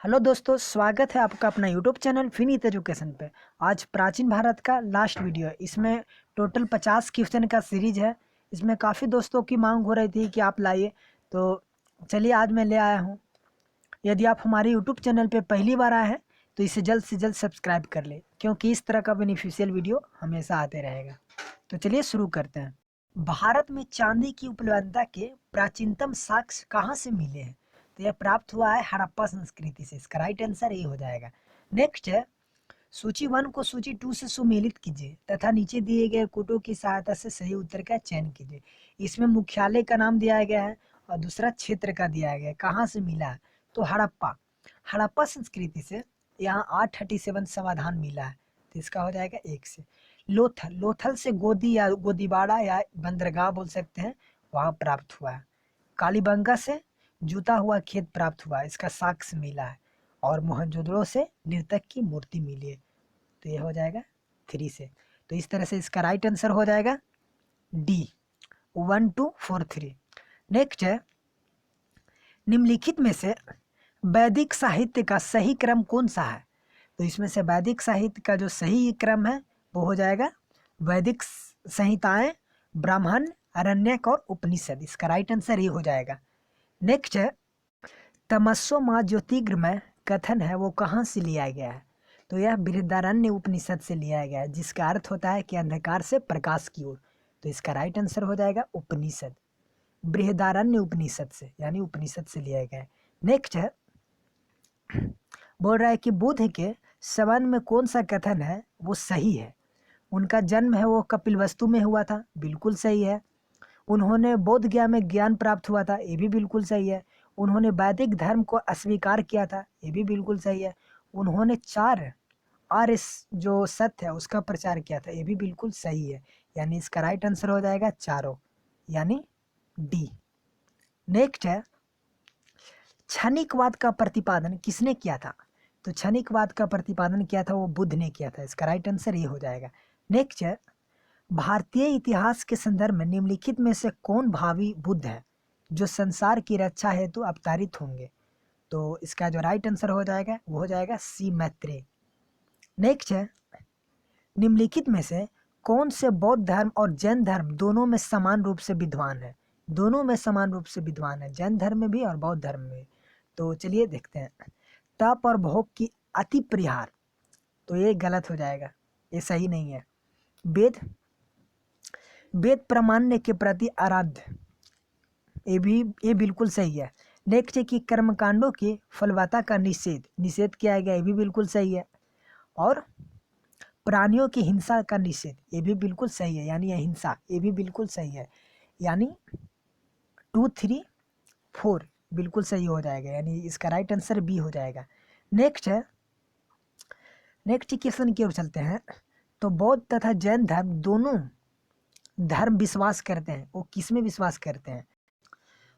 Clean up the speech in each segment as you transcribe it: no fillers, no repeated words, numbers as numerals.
Hello दोस्तों, स्वागत है आपका अपना यूट्यूब चैनल फिनित एजुकेशन पे। आज प्राचीन भारत का लास्ट वीडियो है। इसमें टोटल 50 क्वेश्चन का सीरीज है। इसमें काफ़ी दोस्तों की मांग हो रही थी कि आप लाइए, तो चलिए आज मैं ले आया हूँ। यदि आप हमारे यूट्यूब चैनल पे पहली बार आए हैं तो इसे जल्द से जल्द सब्सक्राइब कर ले, क्योंकि इस तरह का बेनिफिशियल वीडियो हमेशा आते रहेगा। तो चलिए शुरू करते हैं। भारत में चांदी की उपलब्धता के प्राचीनतम साक्ष्य कहाँ से मिले हैं? तो यह प्राप्त हुआ है हड़प्पा संस्कृति से। इसका राइट आंसर ये हो जाएगा। नेक्स्ट है, सूची 1 को सूची 2 से सुमेलित कीजिए तथा नीचे दिए गए कोटों की सहायता से सही उत्तर का चयन कीजिए। इसमें मुख्यालय का नाम दिया गया है और दूसरा क्षेत्र का दिया गया है। कहाँ से मिला है? तो हड़प्पा हड़प्पा संस्कृति से यहाँ 837 समाधान मिला है। तो इसका हो जाएगा 1 से। लोथल लोथल से गोदी या गोदीबाड़ा या बंदरगाह बोल सकते हैं, वहाँ प्राप्त हुआ है। कालीबंगा से जुता हुआ खेत प्राप्त हुआ है, इसका साक्ष्य मिला है। और मोहनजोदड़ो से नर्तक की मूर्ति मिली है। तो ये हो जाएगा 3 से। तो इस तरह से इसका राइट आंसर हो जाएगा डी, 1 2 4 3। नेक्स्ट है, निम्नलिखित में से वैदिक साहित्य का सही क्रम कौन सा है? तो इसमें से वैदिक साहित्य का जो सही क्रम है वो हो जाएगा वैदिक संहिताएं, ब्राह्मण, आरण्यक और उपनिषद। इसका राइट आंसर ये हो जाएगा। नेक्स्ट है, तमस्सो माँ ज्योतिर्गमय कथन है वो कहाँ से लिया गया है? तो यह बृहदारण्य उपनिषद से लिया गया है, जिसका अर्थ होता है कि अंधकार से प्रकाश की ओर। तो इसका राइट आंसर हो जाएगा उपनिषद, बृहदारण्य उपनिषद से, यानी उपनिषद से लिया गया है। नेक्स्ट है, बोल रहा है कि बुद्ध के संबंध में कौन सा कथन है वो सही है? उनका जन्म है वो कपिलवस्तु में हुआ था, बिल्कुल सही है। उन्होंने बोध गया में ज्ञान प्राप्त हुआ था, ये भी बिल्कुल सही है। उन्होंने वैदिक धर्म को अस्वीकार किया था, ये भी बिल्कुल सही है। उन्होंने 4 आर्य जो सत्य है उसका प्रचार किया था, ये भी बिल्कुल सही है। यानी इसका राइट आंसर हो जाएगा चारों, यानी डी। नेक्स्ट है, क्षणिकवाद का प्रतिपादन किसने किया था? तो क्षणिकवाद का प्रतिपादन किया था वो बुद्ध ने किया था। इसका राइट आंसर ये हो जाएगा। नेक्स्ट है, भारतीय इतिहास के संदर्भ में निम्नलिखित में से कौन भावी बुद्ध है जो संसार की रक्षा हेतु अवतारित होंगे? तो इसका जो राइट आंसर हो जाएगा वो हो जाएगा सी मैत्रेय। नेक्स्ट है, निम्नलिखित में से कौन से बौद्ध धर्म और जैन धर्म दोनों में समान रूप से विद्वान है? दोनों में समान रूप से विद्वान है, जैन धर्म में भी और बौद्ध धर्म में भी। तो चलिए देखते हैं। तप और भोग की अति परिहार, तो ये गलत हो जाएगा, ये सही नहीं है। वेद वेद प्रामाण्य के प्रति आराध्य, ये बिल्कुल सही है। नेक्स्ट है कि कर्मकांडों की फलवत्ता का निषेध किया गया, ये भी बिल्कुल सही है। और प्राणियों की हिंसा का निषेध, ये भी बिल्कुल सही है, यानी अहिंसा, ये भी बिल्कुल सही है। यानी 2 3 4 बिल्कुल सही हो जाएगा, यानी इसका राइट आंसर बी हो जाएगा। नेक्स्ट है, नेक्स्ट क्वेश्चन की ओर चलते हैं। तो बौद्ध तथा जैन धर्म दोनों धर्म विश्वास करते हैं, वो किस में विश्वास करते हैं?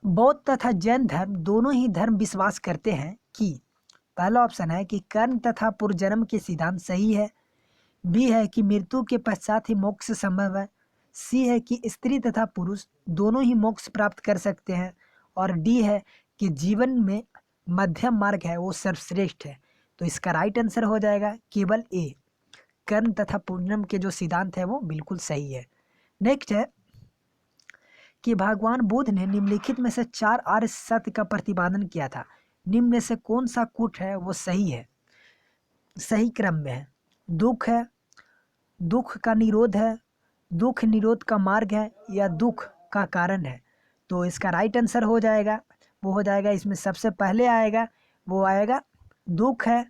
बौद्ध तथा जैन धर्म दोनों ही धर्म विश्वास करते हैं कि, पहला ऑप्शन है कि कर्म तथा पुनर्जन्म के सिद्धांत सही है, बी है कि मृत्यु के पश्चात ही मोक्ष संभव है, सी है कि स्त्री तथा पुरुष दोनों ही मोक्ष प्राप्त कर सकते हैं, और डी है कि जीवन में मध्यम मार्ग है वो सर्वश्रेष्ठ है। तो इसका राइट आंसर हो जाएगा केवल ए, कर्म तथा पुण्यम के जो सिद्धांत है वो बिल्कुल सही है। नेक्स्ट है कि भगवान बुद्ध ने निम्नलिखित में से 4 आर्य सत्य का प्रतिपादन किया था, निम्न में से कौन सा कूट है वो सही है, सही क्रम में है? दुख है, दुख का निरोध है, दुख निरोध का मार्ग है, या दुख का कारण है? तो इसका राइट आंसर हो जाएगा वो हो जाएगा, इसमें सबसे पहले आएगा वो आएगा दुख है,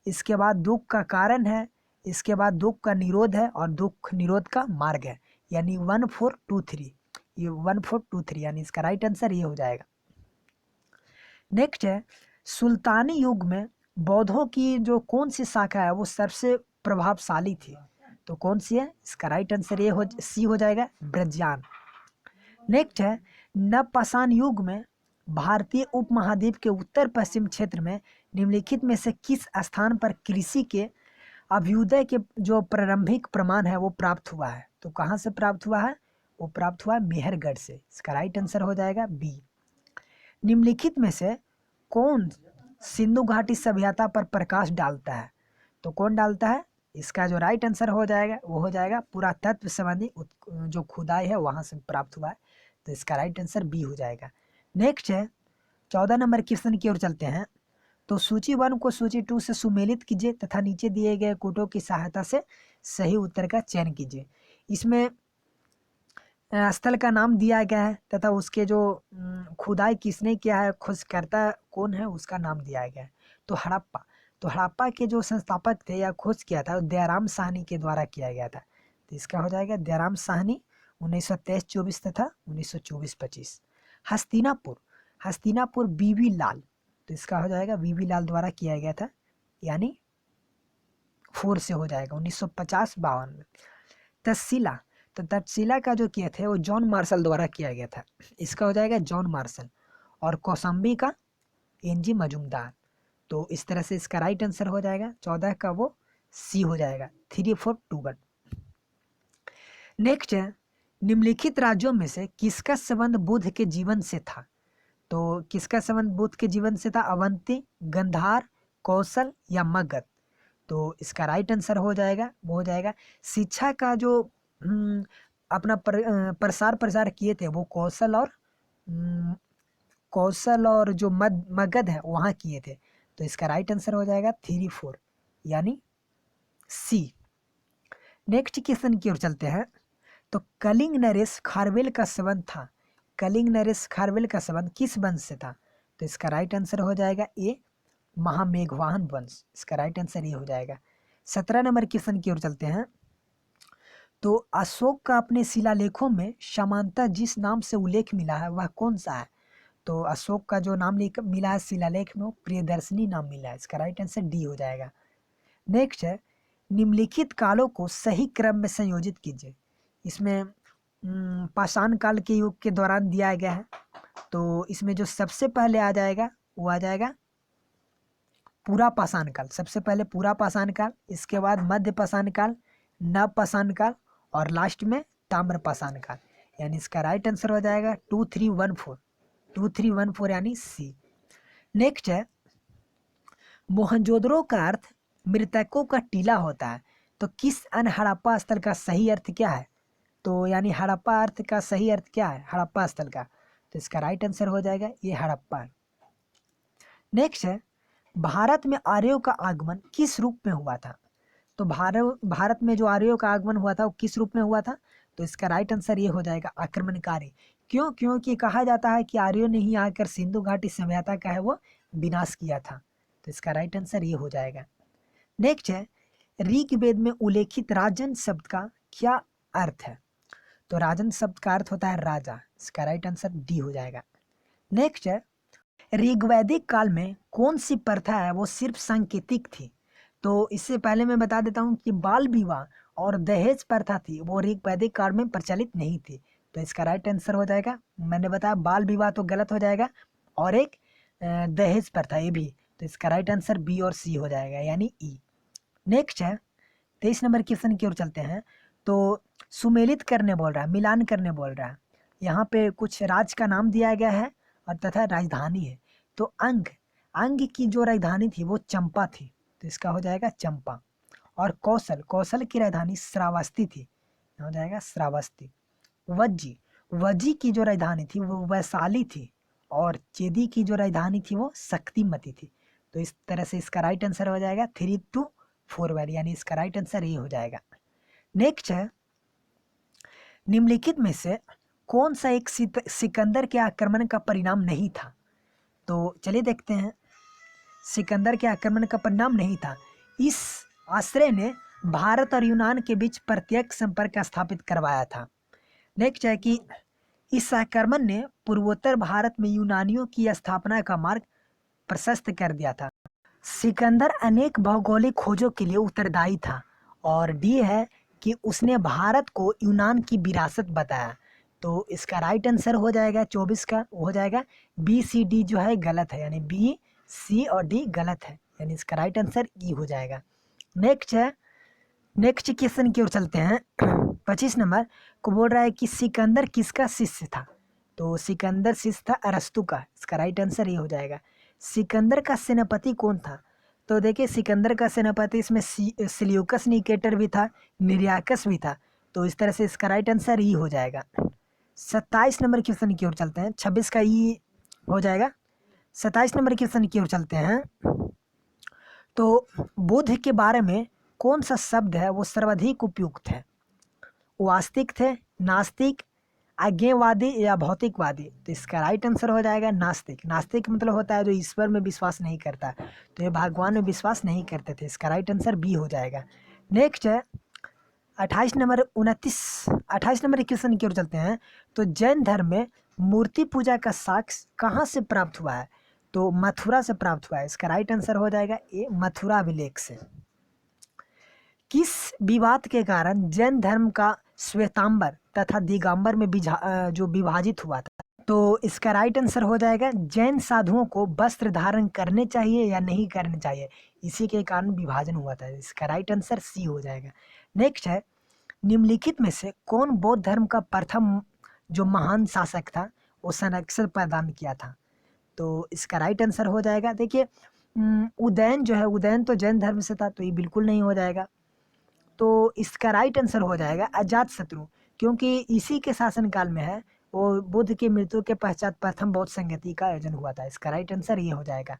इसके बाद दुख का कारण है, इसके बाद दुख का निरोध है, और दुख निरोध का मार्ग है। यानी 1 4 2 3, ये 1 4 2 3, यानी इसका राइट आंसर ये हो जाएगा। नेक्स्ट है, सुल्तानी युग में बौद्धों की जो कौन सी शाखा है वो सबसे प्रभावशाली थी? तो कौन सी है? इसका राइट आंसर ये हो सी हो जाएगा, ब्रजयान। नेक्स्ट है, नवपाषाण युग में भारतीय उपमहाद्वीप के उत्तर पश्चिम क्षेत्र में निम्नलिखित में से किस स्थान पर कृषि के अभ्युदय के जो प्रारंभिक प्रमाण है वो प्राप्त हुआ है? तो कहाँ से प्राप्त हुआ है? वो प्राप्त हुआ है मेहरगढ़ से। इसका राइट आंसर हो जाएगा बी। निम्नलिखित में से कौन सिंधु घाटी सभ्यता पर प्रकाश डालता है। तो कौन डालता है? इसका जो राइट आंसर हो जाएगा वो हो जाएगा पुरातत्व संबंधी जो खुदाई है वहां से प्राप्त हुआ है। तो इसका राइट आंसर बी हो जाएगा। नेक्स्ट है 14 नंबर क्वेश्चन की ओर चलते हैं। तो सूची 1 को सूची 2 से सुमेलित कीजिए तथा नीचे दिए गए कोटों की सहायता से सही उत्तर का चयन कीजिए। इसमें स्थल का नाम दिया गया है तथा उसके जो खुदाई किसने किया है, खोजकर्ता कौन है, उसका नाम दिया गया है। तो हड़प्पा के जो संस्थापक थे या खोज किया था दयाराम साहनी के द्वारा किया गया था। तो इसका हो जाएगा दयाराम साहनी 1923-24 तथा 1924-25। हस्तिनापुर बीबी लाल, तो इसका हो जाएगा बीबी लाल द्वारा किया गया था, यानी 4 से हो जाएगा 1950-52 में। तक्षशिला का जो किए थे वो जॉन मार्शल द्वारा किया गया था। इसका हो जाएगा जॉन मार्शल। और कौशाम्बी का एनजी मजूमदार। तो इस तरह से इसका राइट आंसर हो जाएगा 14 का वो सी हो जाएगा 3 4 2 1। नेक्स्ट है निम्नलिखित राज्यों में से किसका संबंध बुद्ध के जीवन से था? तो किसका संबंध बुद्ध के जीवन से था? अवंती, गंधार, कौशल या मगध। तो इसका राइट आंसर हो जाएगा वो हो जाएगा शिक्षा का जो अपना प्रसार प्रसार किए थे वो कौशल और जो मगध है वहाँ किए थे। तो इसका राइट आंसर हो जाएगा 3 4 यानी सी। नेक्स्ट क्वेश्चन की ओर चलते हैं। तो कलिंग नरेश खारवेल का संबंध था। कलिंग नरेश खारवेल का संबंध किस वंश से था? तो इसका राइट आंसर हो जाएगा ए महामेघवाहन वंश। इसका राइट आंसर ये हो जाएगा। 17 नंबर क्वेश्चन की ओर चलते हैं। तो अशोक का अपने शिलालेखों में समानता जिस नाम से उल्लेख मिला है वह कौन सा है? तो अशोक का जो नाम मिला है शिलालेख में वो प्रियदर्शनी नाम मिला है। इसका राइट आंसर डी हो जाएगा। नेक्स्ट है निम्नलिखित कालों को सही क्रम में संयोजित कीजिए। इसमें पाषाण काल के युग के दौरान दिया गया है। तो इसमें जो सबसे पहले आ जाएगा वो आ जाएगा पूरा पाषाण काल। सबसे पहले पूरा पाषाण काल, इसके बाद मध्य पाषाण काल, नव पाषाण काल और लास्ट में ताम्र पाषाण काल। यानी इसका राइट आंसर हो जाएगा 2 3 1 4 2 3 1 4 यानी सी। नेक्स्ट है मोहनजोदड़ो का अर्थ मृतकों का टीला होता है। तो किस अन्य हड़प्पा स्थल का सही अर्थ क्या है? तो यानी हड़प्पा अर्थ का सही अर्थ क्या है हड़प्पा स्थल का? तो इसका राइट आंसर हो जाएगा ये हड़प्पा। नेक्स्ट है भारत में आर्यों का आगमन किस रूप में हुआ था? तो भारत में जो आर्यों का आगमन हुआ था वो किस रूप में हुआ था? तो इसका राइट आंसर ये हो जाएगा आक्रमणकारी। क्यों? क्योंकि कहा जाता है कि आर्यों ने ही आकर सिंधु घाटी सभ्यता का है वो विनाश किया था। तो इसका राइट आंसर ये हो जाएगा। नेक्स्ट है ऋग्वेद में उल्लेखित राजन शब्द का क्या अर्थ है? तो राजन शब्द का अर्थ होता है राजा। इसका राइट आंसर डी हो जाएगा। नेक्स्ट है ऋग्वैदिक काल में कौन सी प्रथा है वो सिर्फ सांकेतिक थी? तो इससे पहले मैं बता देता हूँ कि बाल विवाह और दहेज प्रथा थी वो ऋग्वैदिक काल में प्रचलित नहीं थी। तो इसका राइट आंसर हो जाएगा, मैंने बताया बाल विवाह तो गलत हो जाएगा और एक दहेज प्रथा ये भी। तो इसका राइट आंसर बी और सी हो जाएगा यानी ई। नेक्स्ट है 23 नंबर क्वेश्चन की ओर चलते हैं। तो सुमेलित करने बोल रहा है, मिलान करने बोल रहा है। यहाँ पे कुछ राज्य का नाम दिया गया है और तथा राजधानी है। तो अंग की जो राजधानी थी वो चंपा थी। तो इसका हो जाएगा चंपा। और कौशल की राजधानी श्रावस्ती थी। हो जाएगा श्रावस्ती। वज्जी की जो राजधानी थी वो वैशाली थी और चेदी की जो राजधानी थी वो शक्तिमती थी। तो इस तरह से इसका राइट आंसर हो जाएगा 3 2 4 वाली, यानी इसका राइट आंसर ये हो जाएगा। नेक्स्ट है निम्नलिखित में से कौन सा एक सिकंदर के आक्रमण का परिणाम नहीं था? तो चलिए देखते हैं। सिकंदर के आक्रमण का परिणाम नहीं था। इस आश्रय ने भारत और यूनान के बीच प्रत्यक्ष संपर्क स्थापित करवाया था। नेक्स्ट है कि इस आक्रमण ने पूर्वोत्तर भारत में यूनानियों की स्थापना का मार्ग प्रशस्त कर दिया था। सिकंदर अनेक भौगोलिक खोजों के लिए उत्तरदायी था। और डी है कि उसने भारत को यूनान की विरासत बताया। तो इसका राइट आंसर हो जाएगा 24 का हो जाएगा बी सी डी जो है गलत है, यानी बी सी और डी गलत है, यानी इसका राइट आंसर ई हो जाएगा। नेक्स्ट है नेक्स्ट क्वेश्चन की ओर चलते हैं। 25 नंबर को बोल रहा है कि सिकंदर किसका शिष्य था? तो सिकंदर शिष्य था अरस्तु का। इसका राइट आंसर ये हो जाएगा। सिकंदर का सेनापति कौन था? तो देखिए सिकंदर का सेनापति इसमें सिल्यूकस निकेटर भी था, निरियाकस भी था। तो इस तरह से इसका राइट आंसर ई हो जाएगा। 27 नंबर क्वेश्चन की ओर चलते हैं। 26 का ई हो जाएगा। 27 नंबर क्वेश्चन की ओर चलते हैं। तो बुद्ध के बारे में कौन सा शब्द है वो सर्वाधिक उपयुक्त है? वो आस्तिक थे, नास्तिक, आज्ञावादी या भौतिकवादी? तो इसका राइट आंसर हो जाएगा नास्तिक। नास्तिक मतलब होता है जो ईश्वर में विश्वास नहीं करता, तो ये भगवान में विश्वास नहीं करते थे। इसका राइट आंसर बी हो जाएगा। नेक्स्ट है 28 नंबर क्वेश्चन की ओर चलते हैं। तो जैन धर्म में मूर्ति पूजा का साक्ष्य कहाँ से प्राप्त हुआ है? तो मथुरा से प्राप्त हुआ है। इसका राइट आंसर हो जाएगा ए, मथुरा अभिलेख से। किस विवाद के कारण जैन धर्म का श्वेतांबर तथा दिगंबर में जो विभाजित हुआ था? तो इसका राइट आंसर हो जाएगा जैन साधुओं को वस्त्र धारण करने चाहिए या नहीं करने चाहिए, इसी के कारण विभाजन हुआ था। इसका राइट आंसर सी हो जाएगा। नेक्स्ट है निम्नलिखित में से कौन बौद्ध धर्म का प्रथम जो महान शासक था वो संरक्षण प्रदान किया था? तो इसका राइट आंसर हो जाएगा देखिए उदयन जो है, उदयन तो जैन धर्म से था, तो ये बिल्कुल नहीं हो जाएगा। तो इसका राइट आंसर हो जाएगा अजातशत्रु, क्योंकि इसी के शासनकाल में है वो बुद्ध की मृत्यु के पश्चात प्रथम बौद्ध संगति का आयोजन हुआ था। इसका राइट आंसर ये हो जाएगा।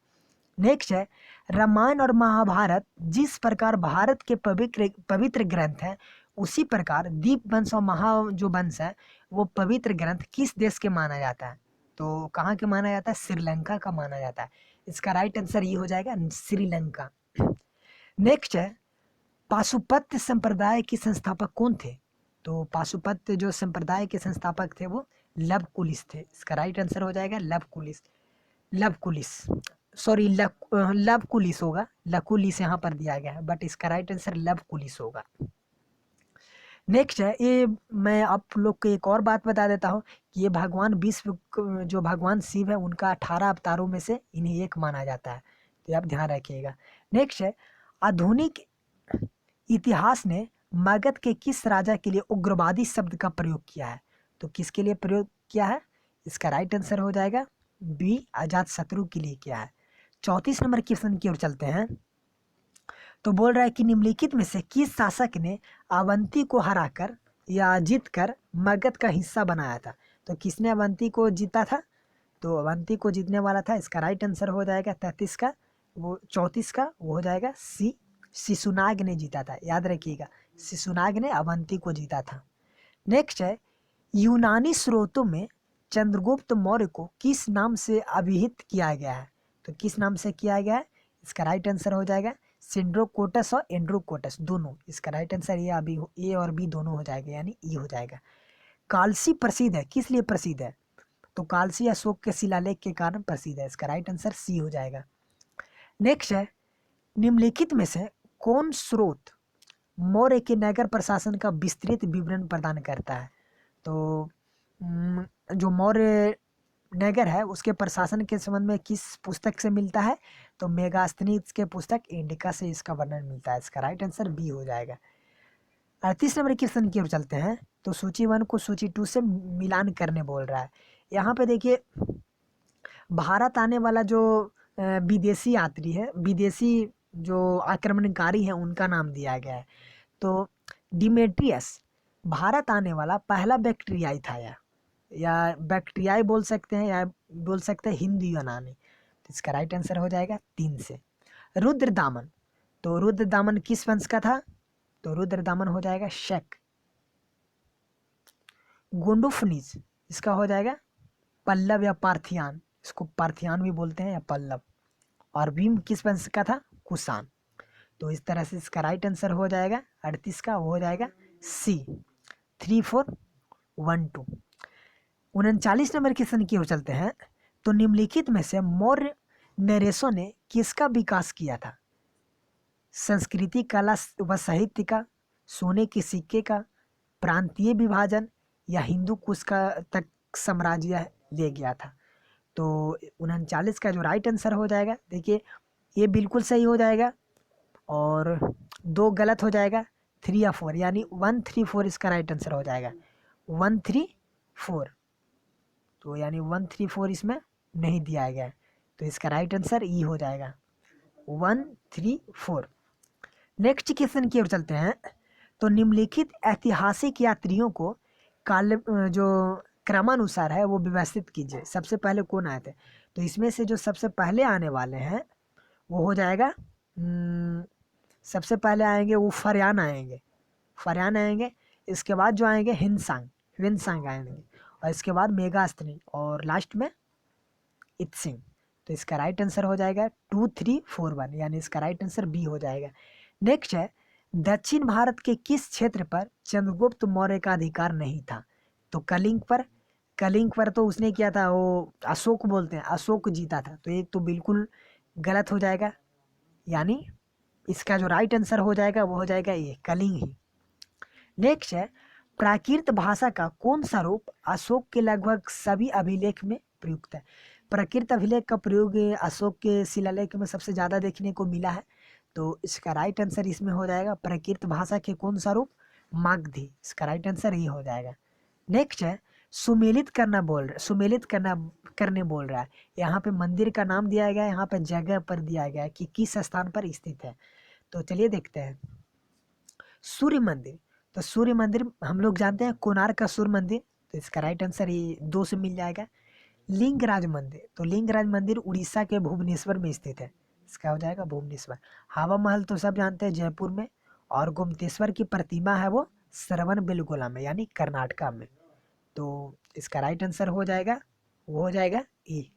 नेक्स्ट है रामायण और महाभारत जिस प्रकार भारत के पवित्र ग्रंथ हैं, उसी प्रकार दीप वंश और महा जो वंश है वो पवित्र ग्रंथ किस देश के माना जाता है? तो कहाँ के माना जाता है? श्रीलंका का माना जाता है। इसका राइट आंसर ये हो जाएगा श्रीलंका। नेक्स्ट है पाशुपत्य संप्रदाय के संस्थापक कौन थे? तो पाशुपत्य जो संप्रदाय के संस्थापक थे वो लव कुलिस थे। इसका राइट आंसर हो जाएगा love Kulish. Sorry love Kulish होगा, लकुलिस यहाँ पर दिया गया है, बट इसका राइट आंसर लव कुलिस होगा। नेक्स्ट है ये मैं आप लोग को एक और बात बता देता हूँ कि ये भगवान विष्णु जो भगवान शिव है उनका 18 अवतारों में से इन्हें एक माना जाता है, तो आप ध्यान रखिएगा। नेक्स्ट है आधुनिक इतिहास ने मगध के किस राजा के लिए उग्रवादी शब्द का प्रयोग किया है? तो किसके लिए प्रयोग किया है? इसका राइट आंसर हो जाएगा बी, अजातशत्रु के लिए किया है। 34 नंबर क्वेश्चन की ओर चलते हैं। तो बोल रहा है कि निम्नलिखित में से किस शासक ने अवंती को हराकर या जीतकर मगध का हिस्सा बनाया था? तो किसने अवंती को जीता था? तो अवंती को जीतने वाला था। इसका राइट आंसर हो जाएगा 34 का, वो 34 का वो हो जाएगा सी, शिशुनाग ने जीता था। याद रखिएगा शिशुनाग ने अवंती को जीता था। नेक्स्ट है यूनानी स्रोतों में चंद्रगुप्त मौर्य को किस नाम से अभिहित किया गया है? तो किस नाम से किया गया है? इसका राइट आंसर हो जाएगा सिंड्रोकोटस और एंड्रोकोटस दोनों। इसका राइट आंसर ये अभी ए और बी दोनों हो जाएगा, यानी ई हो जाएगा। कालसी प्रसिद्ध है, किस लिए प्रसिद्ध है? तो कालसी अशोक के शिलालेख के कारण प्रसिद्ध है। इसका राइट आंसर सी हो जाएगा। नेक्स्ट है निम्नलिखित में से कौन स्रोत मौर्य के नगर प्रशासन का विस्तृत विवरण प्रदान करता है? तो जो मौर्य नगर है उसके प्रशासन के संबंध में किस पुस्तक से मिलता है? तो मेगास्थनीज के पुस्तक इंडिका से इसका वर्णन मिलता है। इसका राइट आंसर बी हो जाएगा। 38 नंबर क्वेश्चन की ओर चलते हैं। तो सूची 1 को सूची 2 से मिलान करने बोल रहा है। यहाँ पे देखिए भारत आने वाला जो विदेशी यात्री है, विदेशी जो आक्रमणकारी है उनका नाम दिया गया है। तो डिमेट्रियस भारत आने वाला पहला बैक्टीरियाई था या बैक्टीरियाई बोल सकते हैं या बोल सकते हैं हिंदू यूनानी। तो इसका राइट आंसर हो जाएगा 3 से। रुद्रदामन, तो रुद्रदामन किस वंश का था? तो रुद्रदामन हो जाएगा शक। गोंडोफनीज इसका हो जाएगा पल्लव या पार्थियान, इसको पार्थियान भी बोलते हैं या पल्लव। और भीम किस वंश का था? कुषाण। तो इस तरह से इसका राइट आंसर हो जाएगा 38 का, वो हो जाएगा सी 3 4 1 2। 39 नंबर क्वेश्चन की ओर चलते हैं। तो निम्नलिखित में से मौर्य नरेशों ने किसका विकास किया था? संस्कृति, कला व साहित्य का, सोने के सिक्के का, प्रांतीय विभाजन या हिंदू कुश का तक साम्राज्य ले गया था? तो 39 का जो राइट आंसर हो जाएगा देखिए ये बिल्कुल सही हो जाएगा और 2 गलत हो जाएगा, 3 या 4, यानी 1 3 4 इसका राइट आंसर हो जाएगा 1 3 4। तो यानी 1 3 4 इसमें नहीं दिया गया है। तो इसका राइट आंसर ई हो जाएगा। 1 3 4। नेक्स्ट क्वेश्चन की ओर चलते हैं। तो निम्नलिखित ऐतिहासिक यात्रियों को काल जो क्रमानुसार है वो व्यवस्थित कीजिए। सबसे पहले कौन आए थे? तो इसमें से जो सबसे पहले आने वाले हैं वो हो जाएगा सबसे पहले आएंगे वो फरयान आएंगे। इसके बाद जो आएंगे हिंदसांग आएंगे, और इसके बाद मेगास्त्री, और लास्ट में इत्सिंग। तो इसका राइट आंसर हो जाएगा 2 3 4 1, यानी इसका राइट आंसर बी हो जाएगा। नेक्स्ट है, दक्षिण भारत के किस क्षेत्र पर चंद्रगुप्त मौर्य का अधिकार नहीं था? तो कलिंग पर तो उसने किया था, वो अशोक बोलते हैं, अशोक जीता था। तो ये तो बिल्कुल गलत हो जाएगा, यानी इसका जो राइट आंसर हो जाएगा वो हो जाएगा ये कलिंग ही। नेक्स्ट है, प्राकृत भाषा का कौन सा रूप अशोक के लगभग सभी अभिलेख में प्रयुक्त है? प्राकृत अभिलेख का प्रयोग अशोक के शिलालेख में सबसे ज्यादा देखने को मिला है। तो इसका राइट आंसर इसमें हो जाएगा प्राकृत भाषा के कौन सा रूप? मागधी। इसका राइट आंसर ये हो जाएगा। नेक्स्ट है, सुमेलित करने बोल रहा है। यहाँ पे मंदिर का नाम दिया गया है, यहाँ पे जगह पर दिया गया है कि किस स्थान पर स्थित है। तो चलिए देखते हैं। सूर्य मंदिर, तो सूर्य मंदिर हम लोग जानते हैं कोणार्क का सूर्य मंदिर। तो इसका राइट आंसर ये 2 से मिल जाएगा। लिंगराज मंदिर, तो लिंगराज मंदिर उड़ीसा के भुवनेश्वर में स्थित है। इसका हो जाएगा भुवनेश्वर। हवा महल तो सब जानते हैं जयपुर में, और गोमतेश्वर की प्रतिमा है वो श्रवण बेलगोला में, यानी कर्नाटका में। तो इसका राइट आंसर हो जाएगा वो हो जाएगा ई।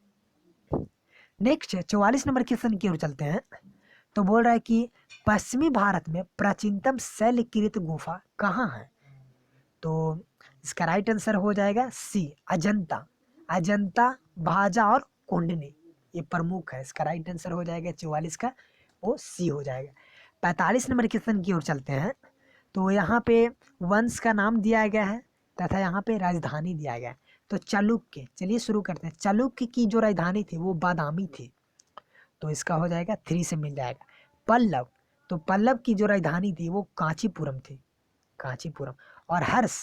नेक्स्ट 44 नंबर क्वेश्चन की ओर चलते हैं। तो बोल रहा है कि पश्चिमी भारत में प्राचीनतम शैलकृत गुफा कहाँ है? तो इसका राइट आंसर हो जाएगा सी, अजंता, भाजा और कोंडनी, ये प्रमुख है। इसका राइट आंसर हो जाएगा 44 का, वो सी हो जाएगा। 45 नंबर क्वेश्चन की ओर चलते हैं। तो यहाँ पे वंश का नाम दिया गया है तथा यहाँ पे राजधानी दिया गया है। तो चालुक्य, चलिए शुरू करते हैं। चालुक्य की जो राजधानी थी वो बादामी थी। तो इसका हो जाएगा 3 से मिल जाएगा। पल्लव, तो पल्लव की जो राजधानी थी वो कांचीपुरम थी, कांचीपुरम। और हर्ष,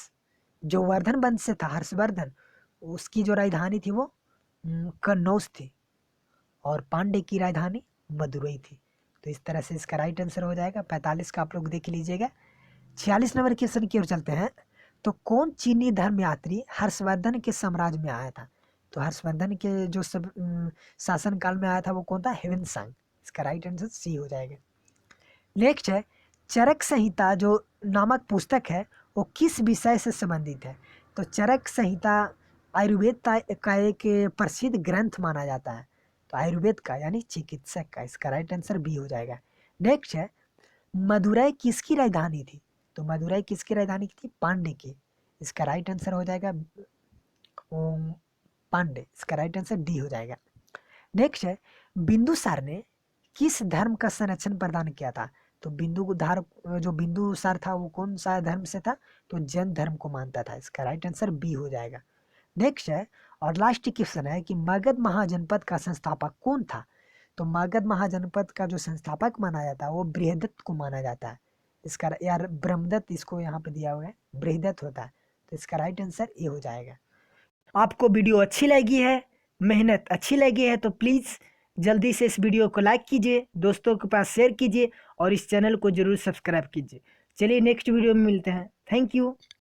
जो वर्धन वंश से था, हर्षवर्धन, उसकी जो राजधानी थी वो कन्नौज थी। और पांडे की राजधानी मदुरई थी। तो इस तरह से इसका राइट आंसर हो जाएगा। 45 का आप लोग देख लीजिएगा। 46 नंबर क्वेश्चन की ओर चलते हैं। तो कौन चीनी धर्म यात्री हर्षवर्धन के साम्राज्य में आया था? तो हर्षवर्धन के जो शासन काल में आया था वो कौन था? ह्वेनसांग। इसका राइट आंसर सी हो जाएगा। नेक्स्ट है, चरक संहिता जो नामक पुस्तक है वो किस विषय से संबंधित है? तो चरक संहिता आयुर्वेद का एक प्रसिद्ध ग्रंथ माना जाता है। तो आयुर्वेद का यानी चिकित्सक का। इसका राइट आंसर बी हो जाएगा। नेक्स्ट है, मदुरई किसकी राजधानी थी? तो मदुरई किसकी राजधानी थी? पांडे की। इसका राइट आंसर हो जाएगा पांडे। इसका राइट आंसर डी हो जाएगा। नेक्स्ट है, बिंदुसार ने किस धर्म का संरक्षण प्रदान किया था? तो जो बिंदुसार था वो कौन सा धर्म से था? तो जैन धर्म को मानता था। इसका राइट आंसर बी हो जाएगा। नेक्स्ट है, और लास्ट क्वेश्चन है कि मगध महाजनपद का संस्थापक कौन था? तो मगध महाजनपद का जो संस्थापक माना जाता है वो बृहदत्त को माना जाता है। इसका यार ब्रह्मदत्त इसको यहाँ पे दिया हुआ है, बृहदत्त होता है। तो इसका राइट आंसर ये हो जाएगा। आपको वीडियो अच्छी लगी है, मेहनत अच्छी लगी है, तो प्लीज़ जल्दी से इस वीडियो को लाइक कीजिए, दोस्तों के पास शेयर कीजिए, और इस चैनल को जरूर सब्सक्राइब कीजिए। चलिए नेक्स्ट वीडियो में मिलते हैं। Thank you.